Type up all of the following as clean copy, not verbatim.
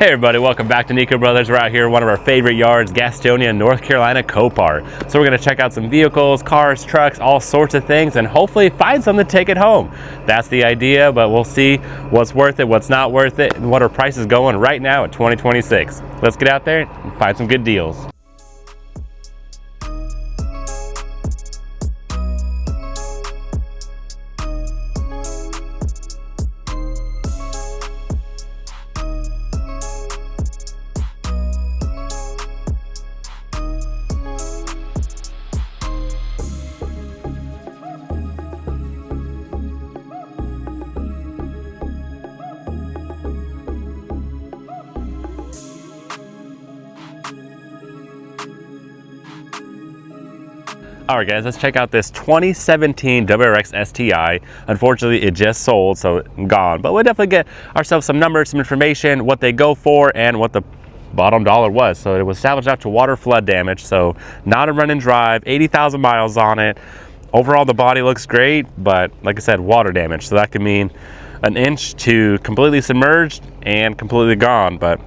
Hey everybody, welcome back to Nico Brothers. We're out here in one of our favorite yards, Gastonia, North Carolina, Copart. So we're going to check out some vehicles, cars, trucks, all sorts of things, and hopefully find something to take it home. That's the idea, but we'll see what's worth it, what's not worth it, and what are prices going right now in 2026. Let's get out there and find some good deals. Alright guys, let's check out this 2017 WRX STI. Unfortunately, it just sold, so gone. But we'll definitely get ourselves some numbers, some information, what they go for, and what the bottom dollar was. So it was salvaged out to water flood damage, so not a run and drive, 80,000 miles on it. Overall, the body looks great, but like I said, water damage. So that could mean an inch to completely submerged and completely gone. But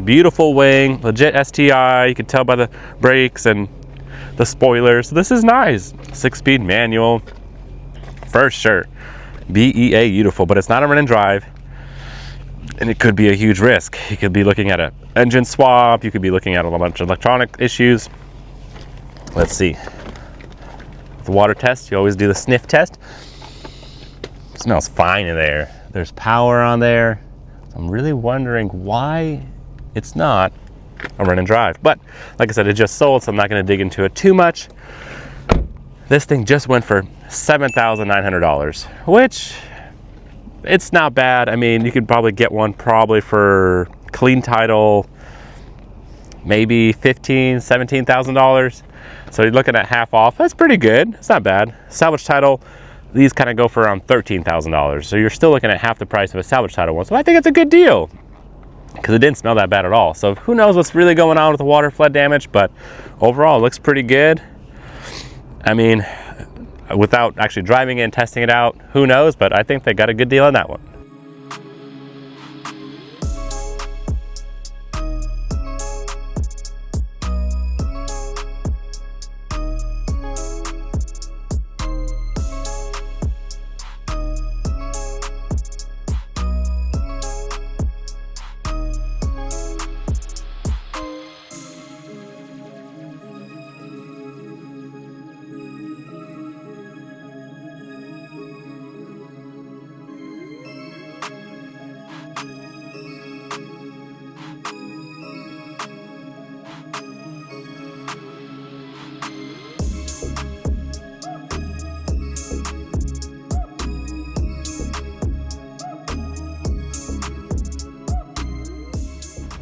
beautiful wing, legit STI. You can tell by the brakes and the spoilers. This is nice. 6-speed manual for sure. BEA beautiful, but it's not a run and drive, and it could be a huge risk. You could be looking at an engine swap. You could be looking at a bunch of electronic issues. Let's see. The water test, you always do the sniff test. It smells fine in there. There's power on there. So I'm really wondering why it's not a run and drive, but like I said, it just sold, so I'm not going to dig into it too much. This thing just went for $7,900, which it's not bad. I mean, you could probably get one probably for clean title, maybe $15,000, $17,000. So you're looking at half off. That's pretty good. It's not bad. Salvage title, these kind of go for around $13,000. So you're still looking at half the price of a salvage title one. So I think it's a good deal, because it didn't smell that bad at all. So who knows what's really going on with the water flood damage, but overall it looks pretty good. I mean, without actually driving it and testing it out, who knows, but I think they got a good deal on that one.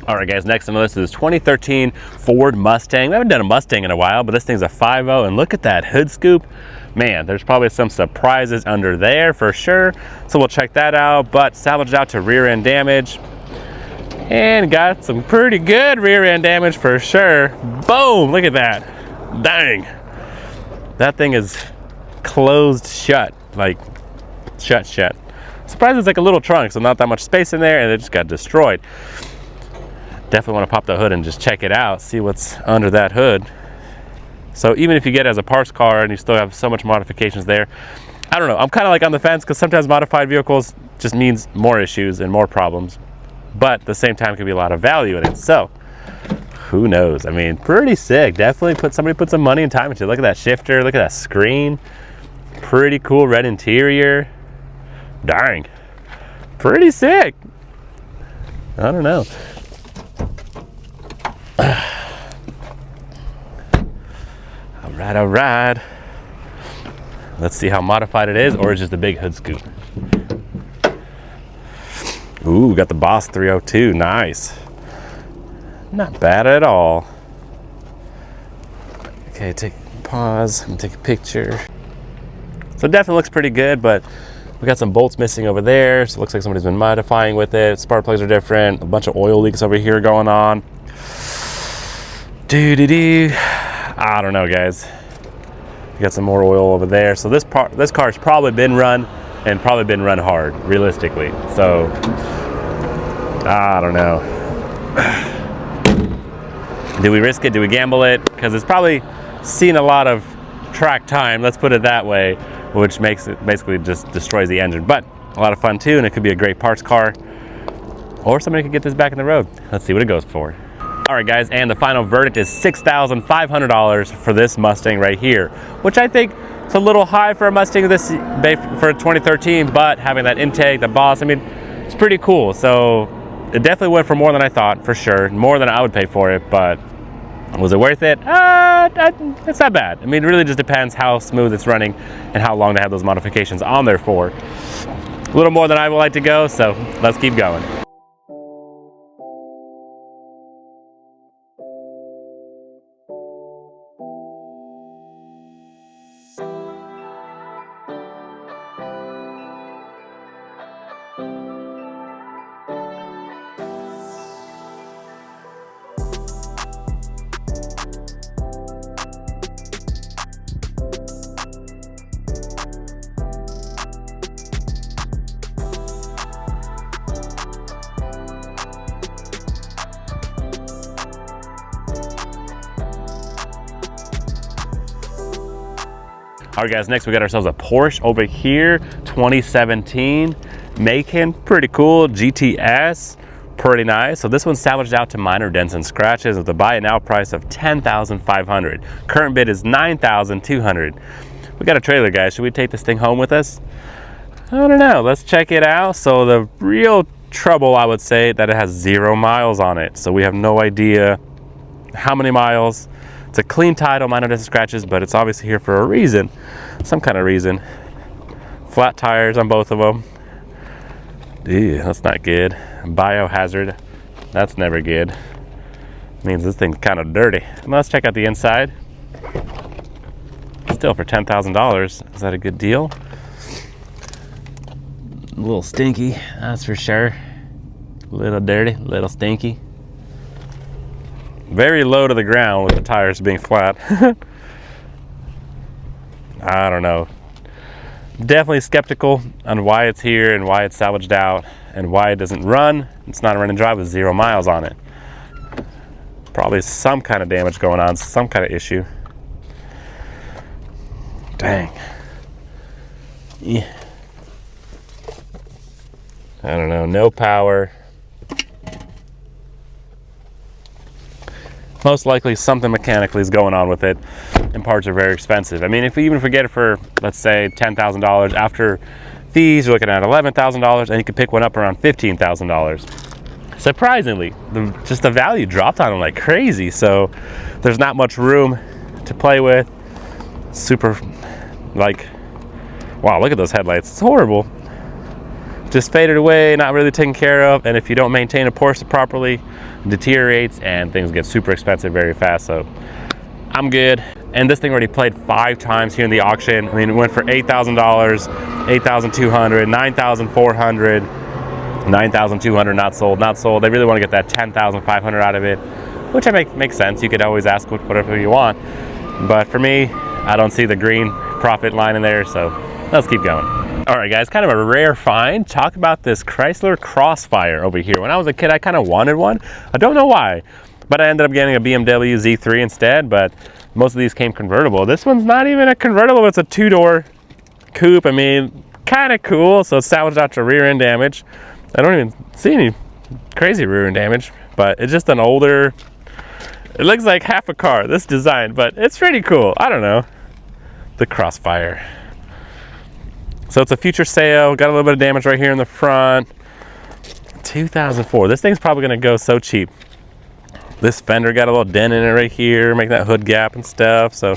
Alright guys, next on the list is 2013 Ford Mustang. We haven't done a Mustang in a while, but this thing's a 5.0, and look at that hood scoop. Man, there's probably some surprises under there for sure. So we'll check that out, but salvaged out to rear end damage. And got some pretty good rear end damage for sure. Boom, look at that. Dang. That thing is closed shut, like shut. Surprised it's like a little trunk, so not that much space in there, and it just got destroyed. Definitely want to pop the hood and just check it out, see what's under that hood. So even if you get it as a parts car and you still have so much modifications there, I don't know, I'm kind of like on the fence, because sometimes modified vehicles just means more issues and more problems, but at the same time could be a lot of value in it. So who knows? I mean, pretty sick. Definitely somebody put some money and time into it. Look at that shifter, look at that screen. Pretty cool red interior. Dang, pretty sick. I don't know. All right. Let's see how modified it is, or it's just a big hood scoop. Ooh, got the Boss 302. Nice. Not bad at all. Okay, pause and take a picture. So it definitely looks pretty good, but we got some bolts missing over there, so it looks like somebody's been modifying with it. Spark plugs are different. A bunch of oil leaks over here going on. I don't know, guys. We got some more oil over there. So this car's probably been run, and probably been run hard, realistically. So I don't know. Do we risk it? Do we gamble it? Because it's probably seen a lot of track time, let's put it that way, which makes it basically just destroys the engine. But a lot of fun too, and it could be a great parts car, or somebody could get this back in the road. Let's see what it goes for. All right, guys, and the final verdict is $6,500 for this Mustang right here, which I think it's a little high for a Mustang this for 2013, but having that intake, the Boss, I mean, it's pretty cool. So it definitely went for more than I thought, for sure, more than I would pay for it. But was it worth it? It's not bad. I mean, it really just depends how smooth it's running and how long they have those modifications on there for. A little more than I would like to go, so let's keep going. All right, guys, next we got ourselves a Porsche over here, 2017 Macan, pretty cool, GTS, pretty nice. So this one's salvaged out to minor dents and scratches with a buy it now price of $10,500. Current bid is $9,200. We got a trailer, guys. Should we take this thing home with us? I don't know. Let's check it out. So the real trouble, I would say, that it has 0 miles on it. So we have no idea how many miles. It's a clean title, minor dents and scratches, but it's obviously here for a reason, some kind of reason. Flat tires on both of them. Ew, that's not good. Biohazard, that's never good. Means this thing's kind of dirty. Let's check out the inside. Still for $10,000, is that a good deal? A little stinky, that's for sure. A little dirty, a little stinky. Very low to the ground with the tires being flat. I don't know. Definitely skeptical on why it's here and why it's salvaged out and why it doesn't run. It's not a run and drive with 0 miles on it. Probably some kind of damage going on, some kind of issue. Dang. Yeah. I don't know, no power. Most likely something mechanically is going on with it, and parts are very expensive. I mean, if we even forget it for, let's say, $10,000, after fees, you're looking at $11,000, and you could pick one up around $15,000. Surprisingly, just the value dropped on them like crazy, so there's not much room to play with. Super, like, wow, look at those headlights. It's horrible. Just faded away, not really taken care of, and if you don't maintain a Porsche properly, it deteriorates and things get super expensive very fast. So I'm good. And this thing already played 5 times here in the auction. I mean, it went for $8,000, $8,200, $9,400, $9,200 not sold, not sold. They really want to get that $10,500 out of it, which makes sense. You could always ask whatever you want, but for me, I don't see the green profit line in there, so let's keep going. All right, guys, kind of a rare find. Talk about this Chrysler Crossfire over here. When I was a kid, I kind of wanted one. I don't know why, but I ended up getting a BMW Z3 instead, but most of these came convertible. This one's not even a convertible, it's a 2-door coupe. I mean, kind of cool. So it's salvaged out to rear end damage. I don't even see any crazy rear end damage, but it's just an older, it looks like half a car, this design, but it's pretty cool. I don't know. The Crossfire. So it's a future sale, got a little bit of damage right here in the front. 2004, this thing's probably gonna go so cheap. This fender got a little dent in it right here, making that hood gap and stuff. So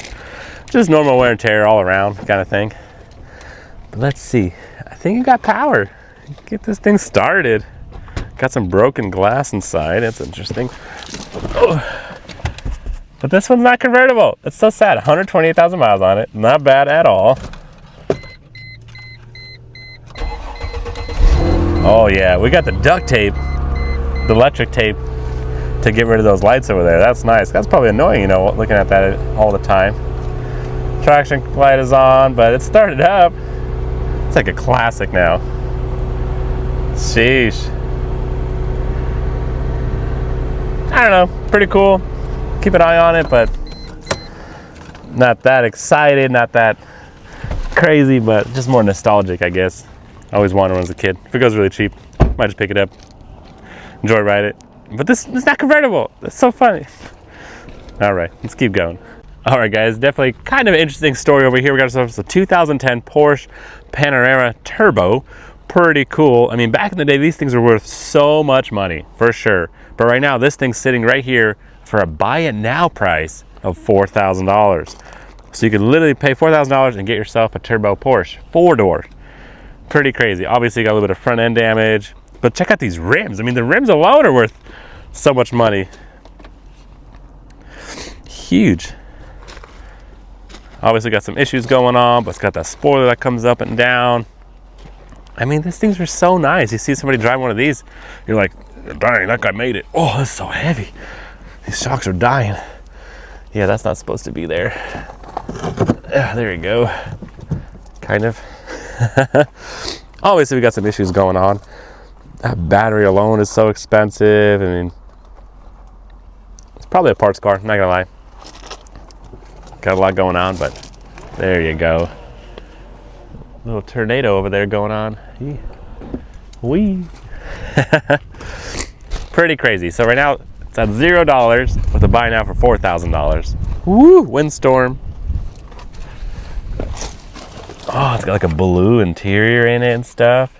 just normal wear and tear all around kind of thing. But let's see, I think it got power. Get this thing started. Got some broken glass inside, it's interesting. Oh. But this one's not convertible. It's so sad, 128,000 miles on it. Not bad at all. Oh yeah, we got the duct tape, the electric tape to get rid of those lights over there. That's nice. That's probably annoying, you know, looking at that all the time. Traction light is on, but it started up. It's like a classic now. Sheesh. I don't know, pretty cool. Keep an eye on it, but not that excited, not that crazy, but just more nostalgic, I guess. I always wanted one as a kid. If it goes really cheap, might just pick it up, enjoy ride it. But this is not convertible. That's so funny. All right, let's keep going. All right, guys, definitely kind of an interesting story over here. We got ourselves a 2010 Porsche Panamera Turbo. Pretty cool. I mean, back in the day, these things were worth so much money, for sure. But right now, this thing's sitting right here for a buy it now price of $4,000. So you could literally pay $4,000 and get yourself a turbo Porsche, 4-door. Pretty crazy. Obviously, you got a little bit of front end damage, but check out these rims. I mean, the rims alone are worth so much money. Huge. Obviously got some issues going on, but it's got that spoiler that comes up and down. I mean, these things are so nice. You see somebody drive one of these, you're like, dang, that guy made it. Oh, that's so heavy. These shocks are dying. Yeah, that's not supposed to be there. There you go. Kind of. Obviously, we got some issues going on. That battery alone is so expensive. I mean, it's probably a parts car, not gonna lie. Got a lot going on, but there you go. Little tornado over there going on. Wee. Pretty crazy. So right now it's at $0 with a buy now for $4,000. Woo! Windstorm. Oh, it's got like a blue interior in it and stuff.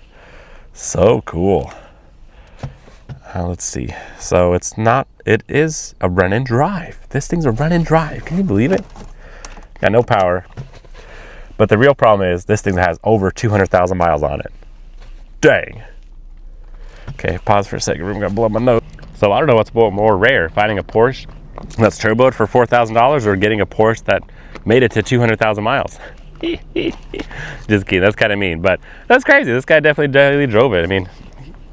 So cool. Let's see. So it is a run and drive. This thing's a run and drive. Can you believe it? Got no power. But the real problem is this thing has over 200,000 miles on it. Dang. Okay, pause for a second. I'm gonna blow my nose. So I don't know what's more rare, finding a Porsche that's turboed for $4,000 or getting a Porsche that made it to 200,000 miles. Just kidding, that's kind of mean, but that's crazy. This guy definitely drove it. I mean,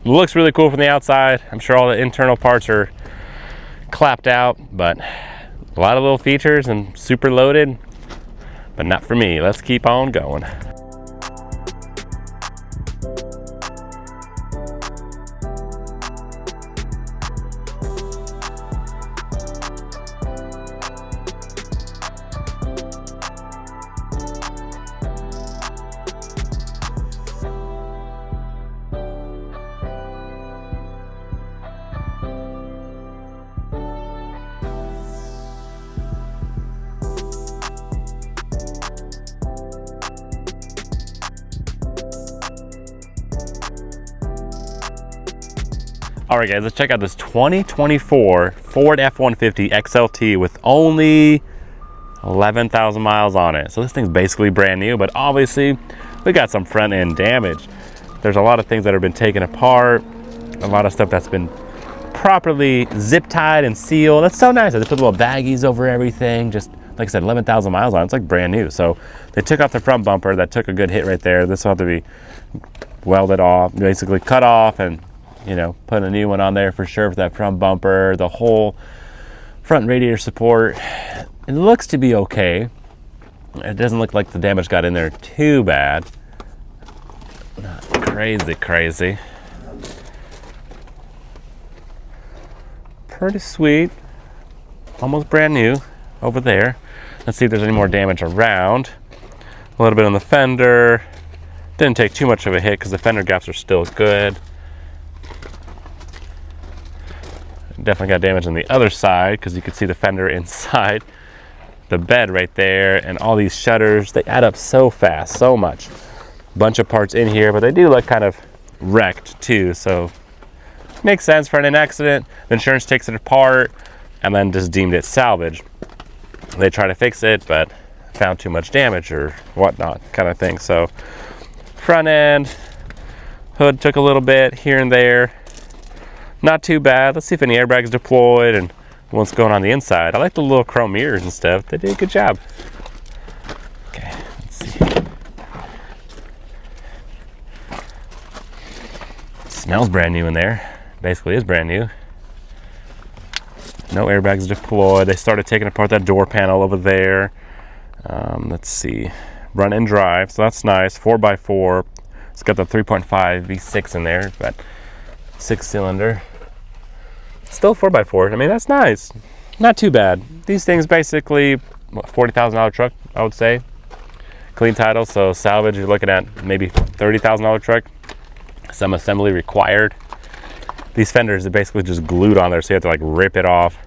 it looks really cool from the outside. I'm sure all the internal parts are clapped out, but a lot of little features and super loaded, but not for me. Let's keep on going. All right, guys, let's check out this 2024 Ford F150 XLT with only 11,000 miles on it. So this thing's basically brand new, but obviously we got some front end damage. There's a lot of things that have been taken apart, a lot of stuff that's been properly zip tied and sealed. That's so nice. They put little baggies over everything. Just like I said, 11,000 miles on it. It's like brand new. So they took off the front bumper. That took a good hit right there. This will have to be welded off, basically cut off, and you know, put a new one on there for sure for that front bumper, the whole front radiator support. It looks to be okay. It doesn't look like the damage got in there too bad. Not crazy. Pretty sweet. Almost brand new over there. Let's see if there's any more damage around. A little bit on the fender. Didn't take too much of a hit because the fender gaps are still good. Definitely got damage on the other side because you can see the fender inside the bed right there, and all these shutters, they add up so fast, so much. Bunch of parts in here, but they do look kind of wrecked too, so makes sense for an accident. The insurance takes it apart and then just deemed it salvage. They try to fix it, but found too much damage or whatnot kind of thing. So front end, hood took a little bit here and there. Not too bad. Let's see if any airbags deployed and what's going on the inside. I like the little chrome mirrors and stuff. They did a good job. Okay, let's see. It smells brand new in there. Basically is brand new. No airbags deployed. They started taking apart that door panel over there. Let's see. Run and drive, so that's nice. 4x4. It's got the 3.5 V6 in there, but 6-cylinder. Still 4x4. I mean, that's nice. Not too bad. These things basically, what, $40,000 truck, I would say. Clean title, so salvage, you're looking at maybe $30,000 truck. Some assembly required. These fenders are basically just glued on there, so you have to like rip it off.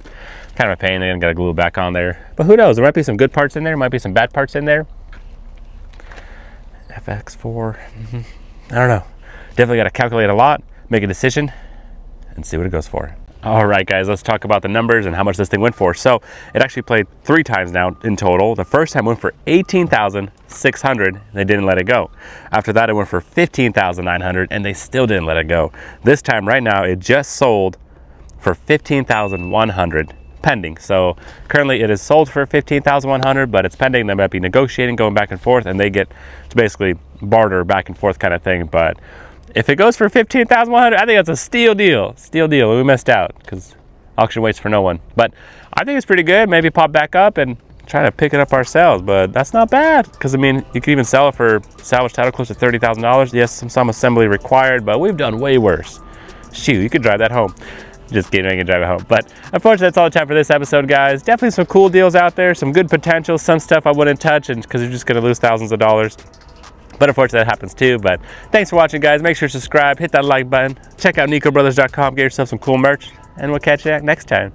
Kind of a pain, and got to glue it back on there. But who knows? There might be some good parts in there. Might be some bad parts in there. FX4. I don't know. Definitely got to calculate a lot, make a decision, and see what it goes for. All right, guys, let's talk about the numbers and how much this thing went for. So it actually played 3 times now in total. The first time went for $18,600. They didn't let it go. After that, it went for $15,900, and they still didn't let it go. This time, right now, it just sold for $15,100. Pending. So currently it is sold for $15,100, but it's pending. They might be negotiating, going back and forth, and they get to basically barter back and forth kind of thing. But if it goes for $15,100, I think that's a steal deal. Steal deal. We missed out because auction waits for no one. But I think it's pretty good. Maybe pop back up and try to pick it up ourselves. But that's not bad because, I mean, you could even sell it for salvage title close to $30,000. Yes, some assembly required, but we've done way worse. Shoot, you could drive that home. Just kidding, I can drive it home. But unfortunately, that's all the time for this episode, guys. Definitely some cool deals out there, some good potential, some stuff I wouldn't touch, and because you're just going to lose thousands of dollars. But unfortunately, that happens too. But thanks for watching, guys. Make sure to subscribe, hit that like button, check out NicoBrothers.com, get yourself some cool merch, and we'll catch you next time.